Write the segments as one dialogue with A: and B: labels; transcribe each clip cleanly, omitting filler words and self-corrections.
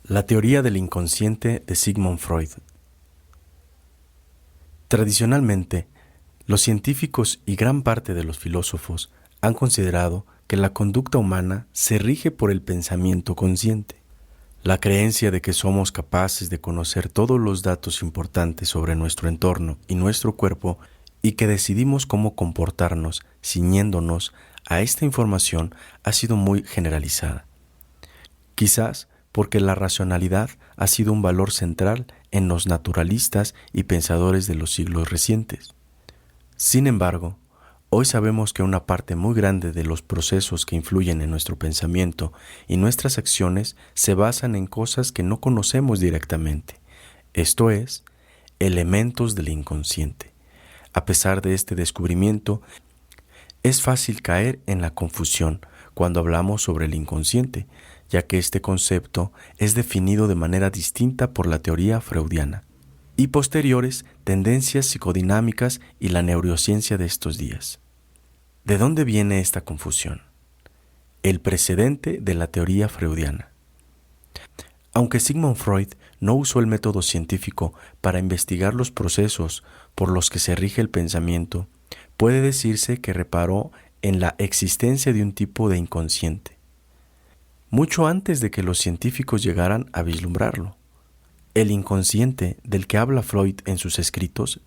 A: La teoría del inconsciente de Sigmund Freud. Tradicionalmente, los científicos y gran parte de los filósofos han considerado que la conducta humana se rige por el pensamiento consciente, la creencia de que somos capaces de conocer todos los datos importantes sobre nuestro entorno y nuestro cuerpo y que decidimos cómo comportarnos ciñéndonos a esta información ha sido muy generalizada. Quizás porque la racionalidad ha sido un valor central en los naturalistas y pensadores de los siglos recientes. Sin embargo, hoy sabemos que una parte muy grande de los procesos que influyen en nuestro pensamiento y nuestras acciones se basan en cosas que no conocemos directamente, esto es, elementos del inconsciente. A pesar de este descubrimiento, es fácil caer en la confusión cuando hablamos sobre el inconsciente, ya que este concepto es definido de manera distinta por la teoría freudiana y posteriores tendencias psicodinámicas y la neurociencia de estos días. ¿De dónde viene esta confusión? El precedente de la teoría freudiana. Aunque Sigmund Freud no usó el método científico para investigar los procesos por los que se rige el pensamiento, puede decirse que reparó en la existencia de un tipo de inconsciente, mucho antes de que los científicos llegaran a vislumbrarlo. El inconsciente del que habla Freud en sus escritos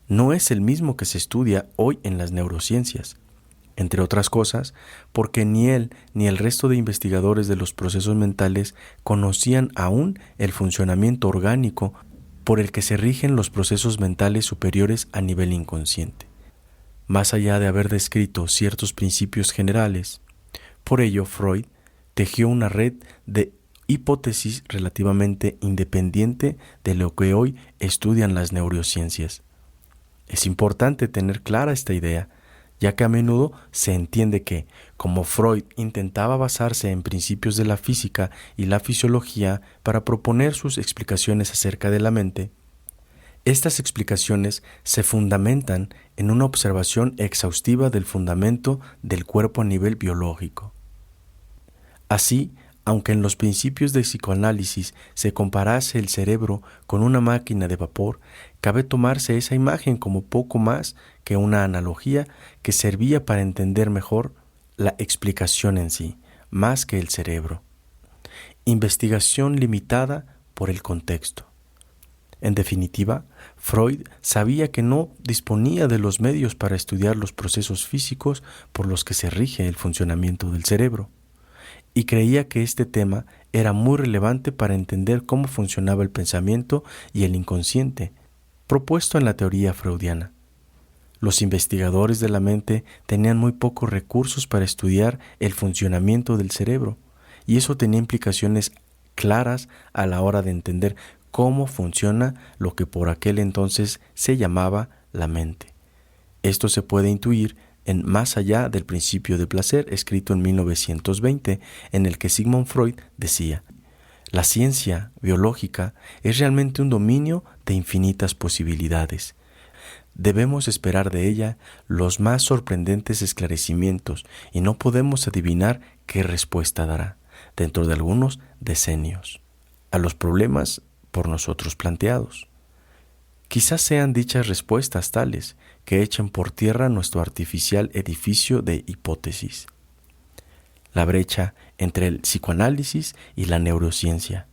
A: no es el mismo que se estudia hoy en las neurociencias, entre otras cosas, porque ni él ni el resto de investigadores de los procesos mentales conocían aún el funcionamiento orgánico por el que se rigen los procesos mentales superiores a nivel inconsciente, más allá de haber descrito ciertos principios generales. Por ello, Freud tejió una red de hipótesis relativamente independiente de lo que hoy estudian las neurociencias. Es importante tener clara esta idea, ya que a menudo se entiende que, como Freud intentaba basarse en principios de la física y la fisiología para proponer sus explicaciones acerca de la mente, estas explicaciones se fundamentan en una observación exhaustiva del fundamento del cuerpo a nivel biológico. Así, aunque en los principios de psicoanálisis se comparase el cerebro con una máquina de vapor, cabe tomarse esa imagen como poco más que una analogía que servía para entender mejor la explicación en sí, más que el cerebro. Investigación limitada por el contexto. En definitiva, Freud sabía que no disponía de los medios para estudiar los procesos físicos por los que se rige el funcionamiento del cerebro, y creía que este tema era muy relevante para entender cómo funcionaba el pensamiento y el inconsciente, propuesto en la teoría freudiana. Los investigadores de la mente tenían muy pocos recursos para estudiar el funcionamiento del cerebro, y eso tenía implicaciones claras a la hora de entender cómo funciona lo que por aquel entonces se llamaba la mente. Esto se puede intuir en Más allá del principio de placer, escrito en 1920, en el que Sigmund Freud decía: la ciencia biológica es realmente un dominio de infinitas posibilidades. Debemos esperar de ella los más sorprendentes esclarecimientos y no podemos adivinar qué respuesta dará, dentro de algunos decenios, a los problemas por nosotros planteados. Quizás sean dichas respuestas tales que echen por tierra nuestro artificial edificio de hipótesis, la brecha entre el psicoanálisis y la neurociencia.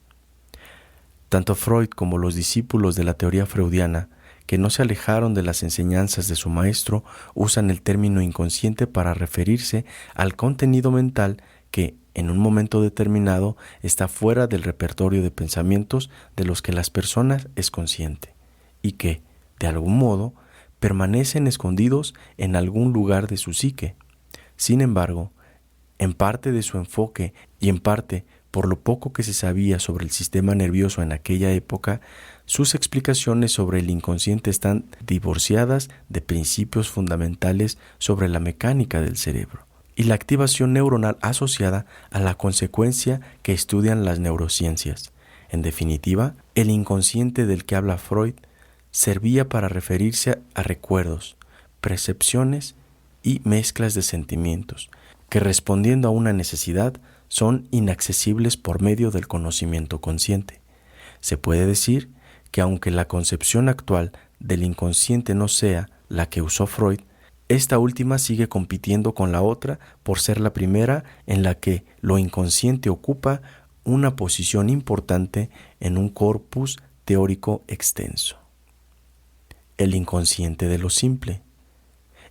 A: Tanto Freud como los discípulos de la teoría freudiana, que no se alejaron de las enseñanzas de su maestro, usan el término inconsciente para referirse al contenido mental que, en un momento determinado, está fuera del repertorio de pensamientos de los que las personas es consciente, y que, de algún modo, permanecen escondidos en algún lugar de su psique. Sin embargo, en parte de su enfoque y en parte por lo poco que se sabía sobre el sistema nervioso en aquella época, sus explicaciones sobre el inconsciente están divorciadas de principios fundamentales sobre la mecánica del cerebro y la activación neuronal asociada a la consecuencia que estudian las neurociencias. En definitiva, el inconsciente del que habla Freud servía para referirse a recuerdos, percepciones y mezclas de sentimientos, que respondiendo a una necesidad son inaccesibles por medio del conocimiento consciente. Se puede decir que aunque la concepción actual del inconsciente no sea la que usó Freud, esta última sigue compitiendo con la otra por ser la primera en la que lo inconsciente ocupa una posición importante en un corpus teórico extenso. El inconsciente de lo simple.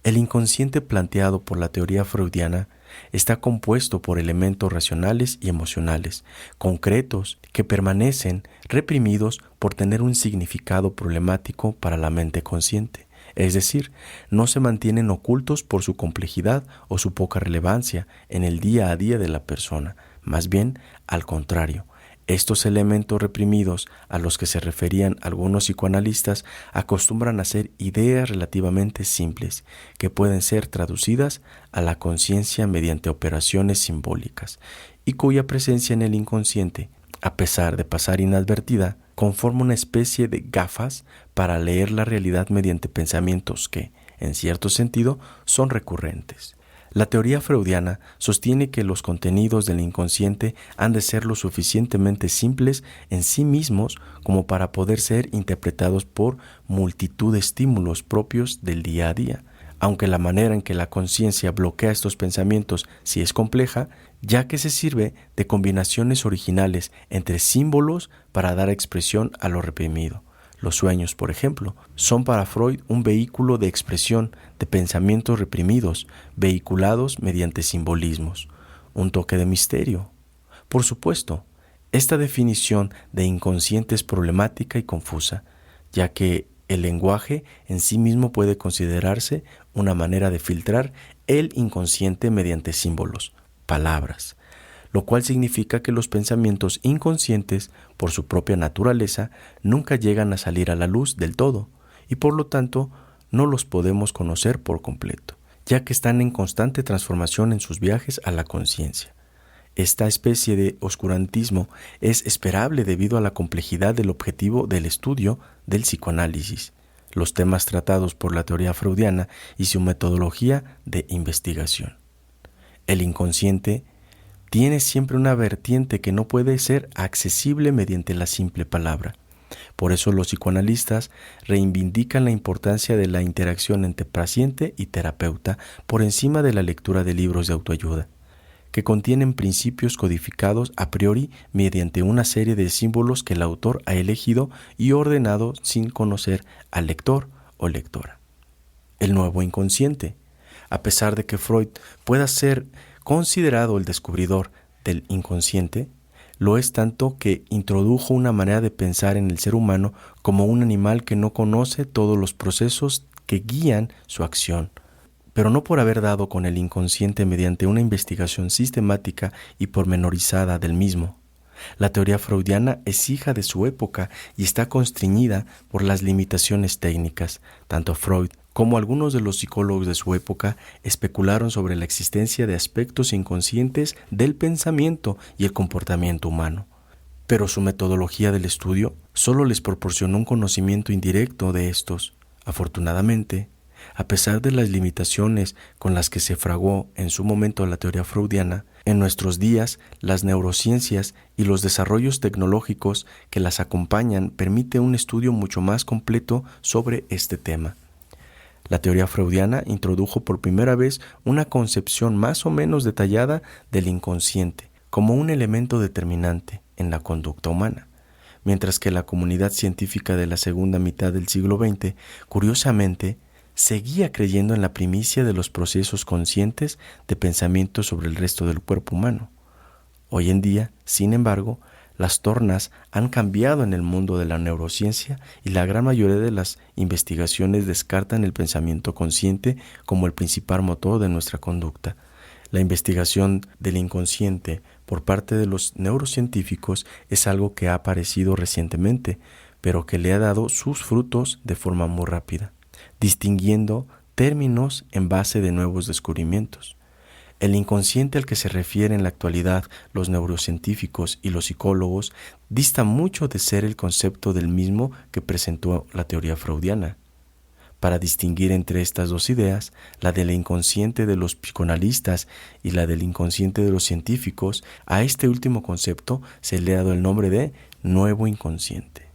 A: El inconsciente planteado por la teoría freudiana está compuesto por elementos racionales y emocionales, concretos, que permanecen reprimidos por tener un significado problemático para la mente consciente. Es decir, no se mantienen ocultos por su complejidad o su poca relevancia en el día a día de la persona. Más bien, al contrario, estos elementos reprimidos a los que se referían algunos psicoanalistas acostumbran a ser ideas relativamente simples que pueden ser traducidas a la conciencia mediante operaciones simbólicas y cuya presencia en el inconsciente, a pesar de pasar inadvertida, conforma una especie de gafas para leer la realidad mediante pensamientos que, en cierto sentido, son recurrentes. La teoría freudiana sostiene que los contenidos del inconsciente han de ser lo suficientemente simples en sí mismos como para poder ser interpretados por multitud de estímulos propios del día a día, aunque la manera en que la conciencia bloquea estos pensamientos sí es compleja, ya que se sirve de combinaciones originales entre símbolos para dar expresión a lo reprimido. Los sueños, por ejemplo, son para Freud un vehículo de expresión de pensamientos reprimidos, vehiculados mediante simbolismos, un toque de misterio. Por supuesto, esta definición de inconsciente es problemática y confusa, ya que el lenguaje en sí mismo puede considerarse una manera de filtrar el inconsciente mediante símbolos, palabras, lo cual significa que los pensamientos inconscientes, por su propia naturaleza, nunca llegan a salir a la luz del todo, y por lo tanto no los podemos conocer por completo, ya que están en constante transformación en sus viajes a la conciencia. Esta especie de oscurantismo es esperable debido a la complejidad del objetivo del estudio del psicoanálisis, los temas tratados por la teoría freudiana y su metodología de investigación. El inconsciente tiene siempre una vertiente que no puede ser accesible mediante la simple palabra. Por eso los psicoanalistas reivindican la importancia de la interacción entre paciente y terapeuta por encima de la lectura de libros de autoayuda, que contienen principios codificados a priori mediante una serie de símbolos que el autor ha elegido y ordenado sin conocer al lector o lectora. El nuevo inconsciente. A pesar de que Freud pueda ser considerado el descubridor del inconsciente, lo es tanto que introdujo una manera de pensar en el ser humano como un animal que no conoce todos los procesos que guían su acción, pero no por haber dado con el inconsciente mediante una investigación sistemática y pormenorizada del mismo. La teoría freudiana es hija de su época y está constreñida por las limitaciones técnicas. Tanto Freud como algunos de los psicólogos de su época especularon sobre la existencia de aspectos inconscientes del pensamiento y el comportamiento humano. Pero su metodología del estudio solo les proporcionó un conocimiento indirecto de estos. Afortunadamente, a pesar de las limitaciones con las que se fraguó en su momento la teoría freudiana, en nuestros días las neurociencias y los desarrollos tecnológicos que las acompañan permiten un estudio mucho más completo sobre este tema. La teoría freudiana introdujo por primera vez una concepción más o menos detallada del inconsciente como un elemento determinante en la conducta humana, mientras que la comunidad científica de la segunda mitad del siglo XX, curiosamente, seguía creyendo en la primicia de los procesos conscientes de pensamiento sobre el resto del cuerpo humano. Hoy en día, sin embargo, las tornas han cambiado en el mundo de la neurociencia y la gran mayoría de las investigaciones descartan el pensamiento consciente como el principal motor de nuestra conducta. La investigación del inconsciente por parte de los neurocientíficos es algo que ha aparecido recientemente, pero que le ha dado sus frutos de forma muy rápida, distinguiendo términos en base de nuevos descubrimientos. El inconsciente al que se refieren en la actualidad los neurocientíficos y los psicólogos dista mucho de ser el concepto del mismo que presentó la teoría freudiana. Para distinguir entre estas dos ideas, la del inconsciente de los psicoanalistas y la del inconsciente de los científicos, a este último concepto se le ha dado el nombre de nuevo inconsciente.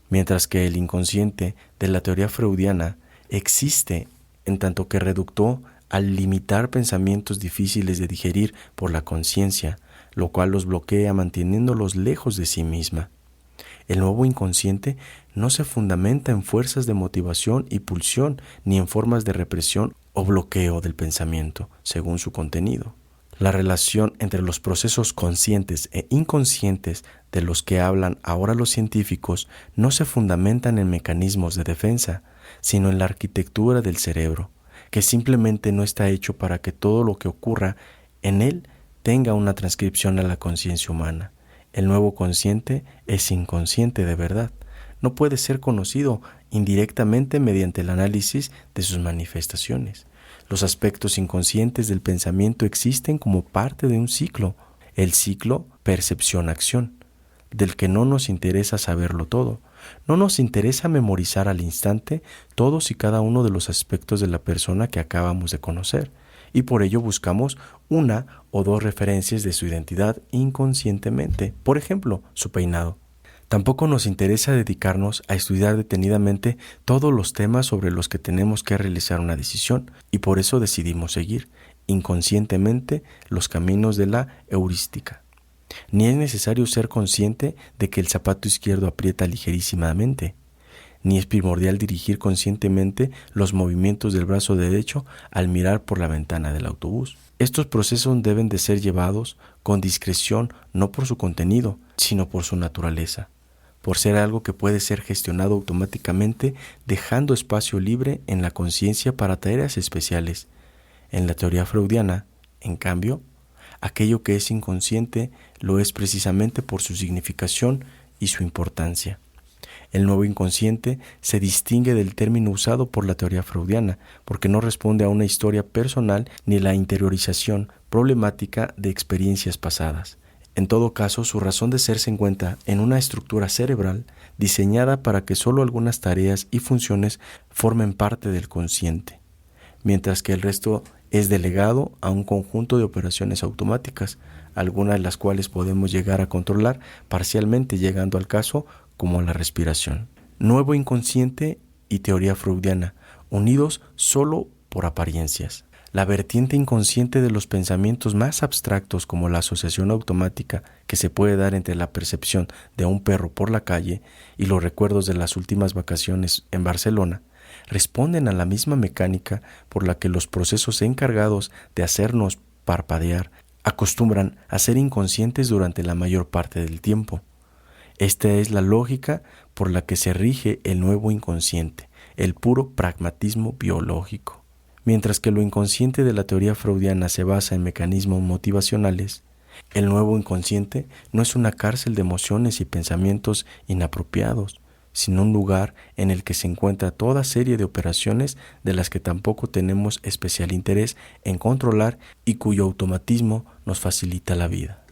A: Mientras que el inconsciente de la teoría freudiana existe en tanto que reductó al limitar pensamientos difíciles de digerir por la conciencia, lo cual los bloquea manteniéndolos lejos de sí misma. El nuevo inconsciente no se fundamenta en fuerzas de motivación y pulsión, ni en formas de represión o bloqueo del pensamiento, según su contenido. La relación entre los procesos conscientes e inconscientes de los que hablan ahora los científicos no se fundamentan en mecanismos de defensa, sino en la arquitectura del cerebro, que simplemente no está hecho para que todo lo que ocurra en él tenga una transcripción a la conciencia humana. El nuevo consciente es inconsciente de verdad. No puede ser conocido indirectamente mediante el análisis de sus manifestaciones. Los aspectos inconscientes del pensamiento existen como parte de un ciclo, el ciclo percepción-acción, del que no nos interesa saberlo todo. No nos interesa memorizar al instante todos y cada uno de los aspectos de la persona que acabamos de conocer, y por ello buscamos una o dos referencias de su identidad inconscientemente, por ejemplo, su peinado. Tampoco nos interesa dedicarnos a estudiar detenidamente todos los temas sobre los que tenemos que realizar una decisión, y por eso decidimos seguir inconscientemente los caminos de la heurística. Ni es necesario ser consciente de que el zapato izquierdo aprieta ligerísimamente, ni es primordial dirigir conscientemente los movimientos del brazo derecho al mirar por la ventana del autobús. Estos procesos deben de ser llevados con discreción, no por su contenido, sino por su naturaleza, por ser algo que puede ser gestionado automáticamente, dejando espacio libre en la conciencia para tareas especiales. En la teoría freudiana, en cambio, aquello que es inconsciente lo es precisamente por su significación y su importancia. El nuevo inconsciente se distingue del término usado por la teoría freudiana, porque no responde a una historia personal ni la interiorización problemática de experiencias pasadas. En todo caso, su razón de ser se encuentra en una estructura cerebral diseñada para que solo algunas tareas y funciones formen parte del consciente, mientras que el resto es delegado a un conjunto de operaciones automáticas, algunas de las cuales podemos llegar a controlar parcialmente, llegando al caso como la respiración. Nuevo inconsciente y teoría freudiana, unidos solo por apariencias. La vertiente inconsciente de los pensamientos más abstractos, como la asociación automática que se puede dar entre la percepción de un perro por la calle y los recuerdos de las últimas vacaciones en Barcelona, responden a la misma mecánica por la que los procesos encargados de hacernos parpadear acostumbran a ser inconscientes durante la mayor parte del tiempo. Esta es la lógica por la que se rige el nuevo inconsciente, el puro pragmatismo biológico. Mientras que lo inconsciente de la teoría freudiana se basa en mecanismos motivacionales, el nuevo inconsciente no es una cárcel de emociones y pensamientos inapropiados, sino un lugar en el que se encuentra toda serie de operaciones de las que tampoco tenemos especial interés en controlar y cuyo automatismo nos facilita la vida.